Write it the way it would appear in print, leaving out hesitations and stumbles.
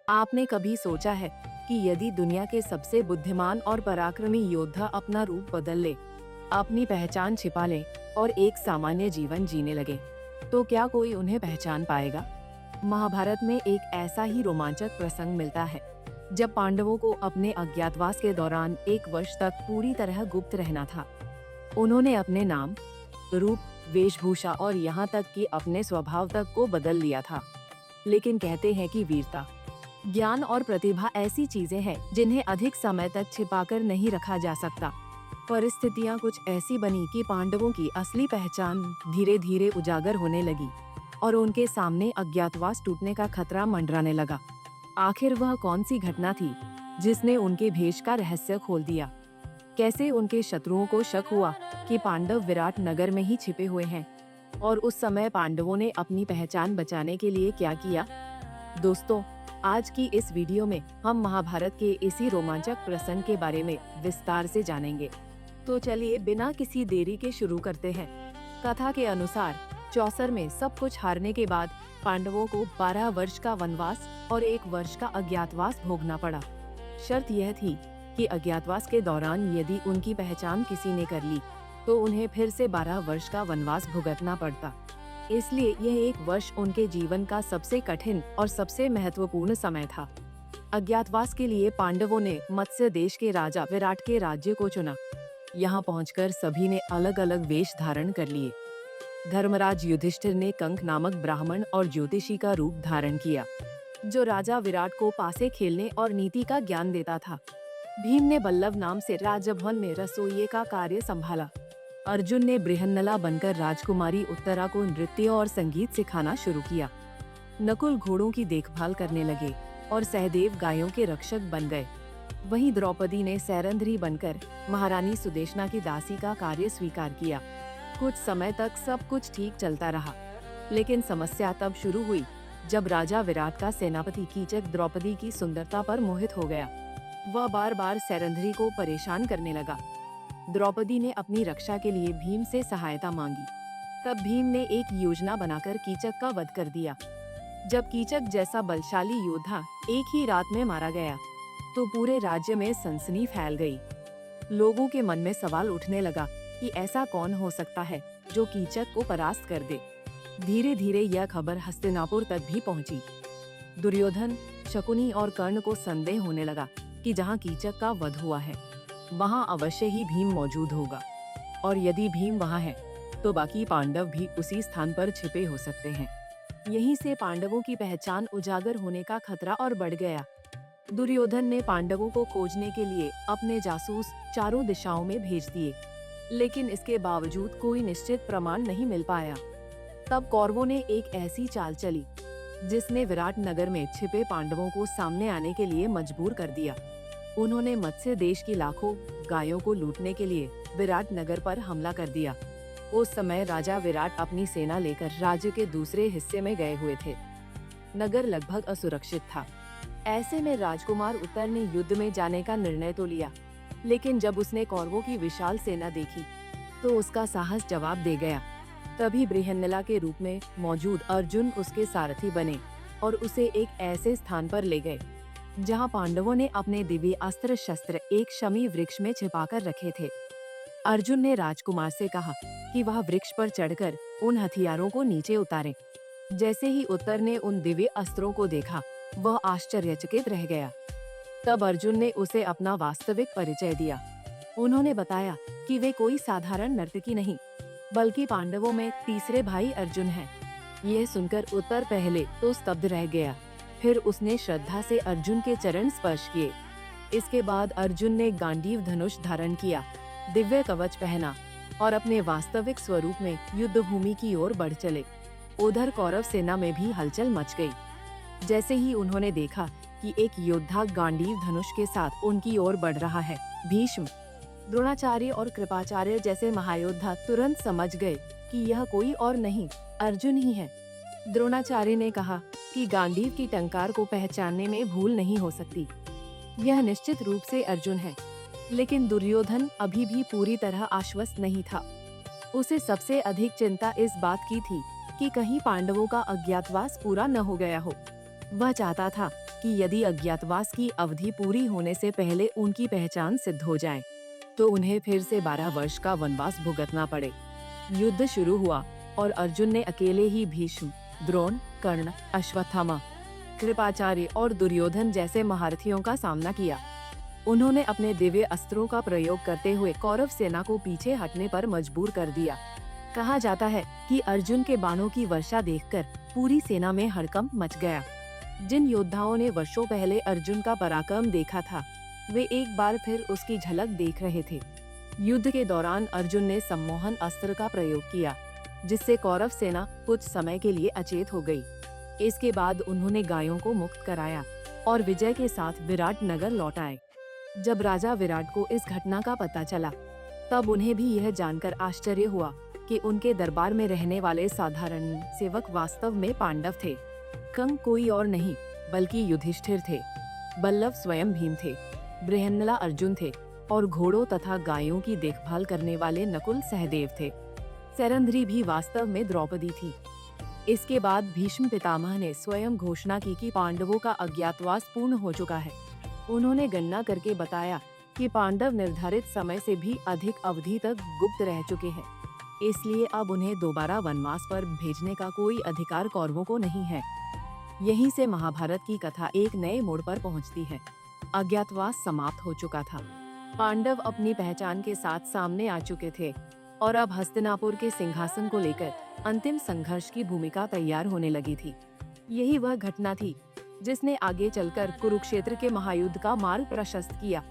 आपने कभी सोचा है कि यदि दुनिया के सबसे बुद्धिमान और पराक्रमी योद्धा अपना रूप बदल ले, अपनी पहचान छिपा ले और एक सामान्य जीवन जीने लगे, तो क्या कोई उन्हें पहचान पाएगा? महाभारत में एक ऐसा ही रोमांचक प्रसंग मिलता है, जब पांडवों को अपने अज्ञातवास के दौरान 1 वर्ष तक पूरी तरह गुप्त रहना था। उन्होंने अपने नाम, रूप, वेशभूषा और यहाँ तक कि अपने स्वभाव तक को बदल लिया था। लेकिन कहते हैं कि वीरता, ज्ञान और प्रतिभा ऐसी चीजें हैं जिन्हें अधिक समय तक छिपाकर नहीं रखा जा सकता। परिस्थितियां कुछ ऐसी बनी कि पांडवों की असली पहचान धीरे धीरे उजागर होने लगी और उनके सामने अज्ञातवास टूटने का खतरा मंडराने लगा। आखिर वह कौन सी घटना थी जिसने उनके भेष का रहस्य खोल दिया? कैसे उनके शत्रुओं को शक हुआ कि पांडव विराट नगर में ही छिपे हुए हैं? और उस समय पांडवों ने अपनी पहचान बचाने के लिए क्या किया? दोस्तों, आज की इस वीडियो में हम महाभारत के इसी रोमांचक प्रसंग के बारे में विस्तार से जानेंगे। तो चलिए बिना किसी देरी के शुरू करते हैं। कथा के अनुसार चौसर में सब कुछ हारने के बाद पांडवों को 12 वर्ष का वनवास और 1 वर्ष का अज्ञातवास भोगना पड़ा। शर्त यह थी कि अज्ञातवास के दौरान यदि उनकी पहचान किसी ने कर ली तो उन्हें फिर से 12 वर्ष का वनवास भुगतना पड़ता। इसलिए यह 1 वर्ष उनके जीवन का सबसे कठिन और सबसे महत्वपूर्ण समय था। अज्ञातवास के लिए पांडवों ने मत्स्य देश के राजा विराट के राज्य को चुना। यहाँ पहुंचकर सभी ने अलग अलग वेश धारण कर लिए। धर्मराज युधिष्ठिर ने कंक नामक ब्राह्मण और ज्योतिषी का रूप धारण किया, जो राजा विराट को पासे खेलने और नीति का ज्ञान देता था। भीम ने बल्लभ नाम से राजभवन में रसोइये का कार्य संभाला। अर्जुन ने बृहन्नला बनकर राजकुमारी उत्तरा को नृत्य और संगीत सिखाना शुरू किया। नकुल घोड़ों की देखभाल करने लगे और सहदेव गायों के रक्षक बन गए। वहीं द्रौपदी ने सैरंध्री बनकर महारानी सुदेशना की दासी का कार्य स्वीकार किया। कुछ समय तक सब कुछ ठीक चलता रहा, लेकिन समस्या तब शुरू हुई जब राजा विराट का सेनापति कीचक द्रौपदी की सुंदरता पर मोहित हो गया। वह बार बार सैरंध्री को परेशान करने लगा। द्रौपदी ने अपनी रक्षा के लिए भीम से सहायता मांगी। तब भीम ने एक योजना बनाकर कीचक का वध कर दिया। जब कीचक जैसा बलशाली योद्धा एक ही रात में मारा गया, तो पूरे राज्य में सनसनी फैल गई। लोगों के मन में सवाल उठने लगा कि ऐसा कौन हो सकता है जो कीचक को परास्त कर दे। धीरे धीरे यह खबर हस्तिनापुर तक भी पहुंची। दुर्योधन, शकुनी और कर्ण को संदेह होने लगा कि जहां कीचक का वध हुआ है, वहां अवश्य ही भीम मौजूद होगा, और यदि भीम वहां है, तो बाकी पांडव भी उसी स्थान पर छिपे हो सकते हैं। यहीं से पांडवों की पहचान उजागर होने का खतरा और बढ़ गया। दुर्योधन ने पांडवों को खोजने के लिए अपने जासूस चारों दिशाओं में भेज दिए, लेकिन इसके बावजूद कोई निश्चित प्रमाण नहीं मिल पाया। तब कौरवों ने एक ऐसी चाल चली जिसने विराट नगर में छिपे पांडवों को सामने आने के लिए मजबूर कर दिया। उन्होंने मत्स्य देश की लाखों गायों को लूटने के लिए विराट नगर पर हमला कर दिया। उस समय राजा विराट अपनी सेना लेकर राज्य के दूसरे हिस्से में गए हुए थे। नगर लगभग असुरक्षित था। ऐसे में राजकुमार उत्तर ने युद्ध में जाने का निर्णय तो लिया, लेकिन जब उसने कौरवों की विशाल सेना देखी तो उसका साहस जवाब दे गया। तभी बृहन्नला के रूप में मौजूद अर्जुन उसके सारथी बने और उसे एक ऐसे स्थान पर ले गए जहां पांडवों ने अपने दिव्य अस्त्र शस्त्र एक शमी वृक्ष में छिपाकर रखे थे। अर्जुन ने राजकुमार से कहा कि वह वृक्ष पर चढ़कर उन हथियारों को नीचे उतारे। जैसे ही उत्तर ने उन दिव्य अस्त्रों को देखा, वह आश्चर्यचकित रह गया। तब अर्जुन ने उसे अपना वास्तविक परिचय दिया। उन्होंने बताया कि वे कोई साधारण नर्तकी नहीं, बल्कि पांडवों में तीसरे भाई अर्जुन हैं। यह सुनकर उत्तर पहले तो स्तब्ध रह गया, फिर उसने श्रद्धा से अर्जुन के चरण स्पर्श किए। इसके बाद अर्जुन ने गांडीव धनुष धारण किया, दिव्य कवच पहना और अपने वास्तविक स्वरूप में युद्ध भूमि की ओर बढ़ चले। उधर कौरव सेना में भी हलचल मच गई। जैसे ही उन्होंने देखा कि एक योद्धा गांडीव धनुष के साथ उनकी ओर बढ़ रहा है, भीष्म, द्रोणाचार्य और कृपाचार्य जैसे महायोद्धा तुरंत समझ गए कि यह कोई और नहीं, अर्जुन ही है। द्रोणाचार्य ने कहा कि गांडीव की टंकार को पहचानने में भूल नहीं हो सकती, यह निश्चित रूप से अर्जुन है। लेकिन दुर्योधन अभी भी पूरी तरह आश्वस्त नहीं था। उसे सबसे अधिक चिंता इस बात की थी कि कहीं पांडवों का अज्ञातवास पूरा न हो गया हो। वह चाहता था कि यदि अज्ञातवास की अवधि पूरी होने से पहले उनकी पहचान सिद्ध हो जाए तो उन्हें फिर से 12 वर्ष का वनवास भुगतना पड़े। युद्ध शुरू हुआ और अर्जुन ने अकेले ही भीष्म, द्रोण, कर्ण, अश्वत्थामा, कृपाचार्य और दुर्योधन जैसे महारथियों का सामना किया। उन्होंने अपने दिव्य अस्त्रों का प्रयोग करते हुए कौरव सेना को पीछे हटने पर मजबूर कर दिया। कहा जाता है कि अर्जुन के बाणों की वर्षा देखकर पूरी सेना में हड़कंप मच गया। जिन योद्धाओं ने वर्षों पहले अर्जुन का पराक्रम देखा था, वे एक बार फिर उसकी झलक देख रहे थे। युद्ध के दौरान अर्जुन ने सम्मोहन अस्त्र का प्रयोग किया, जिससे कौरव सेना कुछ समय के लिए अचेत हो गई। इसके बाद उन्होंने गायों को मुक्त कराया और विजय के साथ विराट नगर लौट आए। जब राजा विराट को इस घटना का पता चला, तब उन्हें भी यह जानकर आश्चर्य हुआ कि उनके दरबार में रहने वाले साधारण सेवक वास्तव में पांडव थे। कंग कोई और नहीं बल्कि युधिष्ठिर थे, बल्लभ स्वयं भीम थे, बृहन्नला अर्जुन थे और घोड़ों तथा गायों की देखभाल करने वाले नकुल सहदेव थे। सैरंध्री भी वास्तव में द्रौपदी थी। इसके बाद भीष्म पितामह ने स्वयं घोषणा की कि पांडवों का अज्ञातवास पूर्ण हो चुका है। उन्होंने गणना करके बताया कि पांडव निर्धारित समय से भी अधिक अवधि तक गुप्त रह चुके हैं, इसलिए अब उन्हें दोबारा वनवास पर भेजने का कोई अधिकार कौरवों को नहीं है। यहीं से महाभारत की कथा एक नए मोड़ पर पहुंचती है। अज्ञातवास समाप्त हो चुका था, पांडव अपनी पहचान के साथ सामने आ चुके थे और अब हस्तिनापुर के सिंहासन को लेकर अंतिम संघर्ष की भूमिका तैयार होने लगी थी। यही वह घटना थी जिसने आगे चलकर कुरुक्षेत्र के महायुद्ध का मार्ग प्रशस्त किया।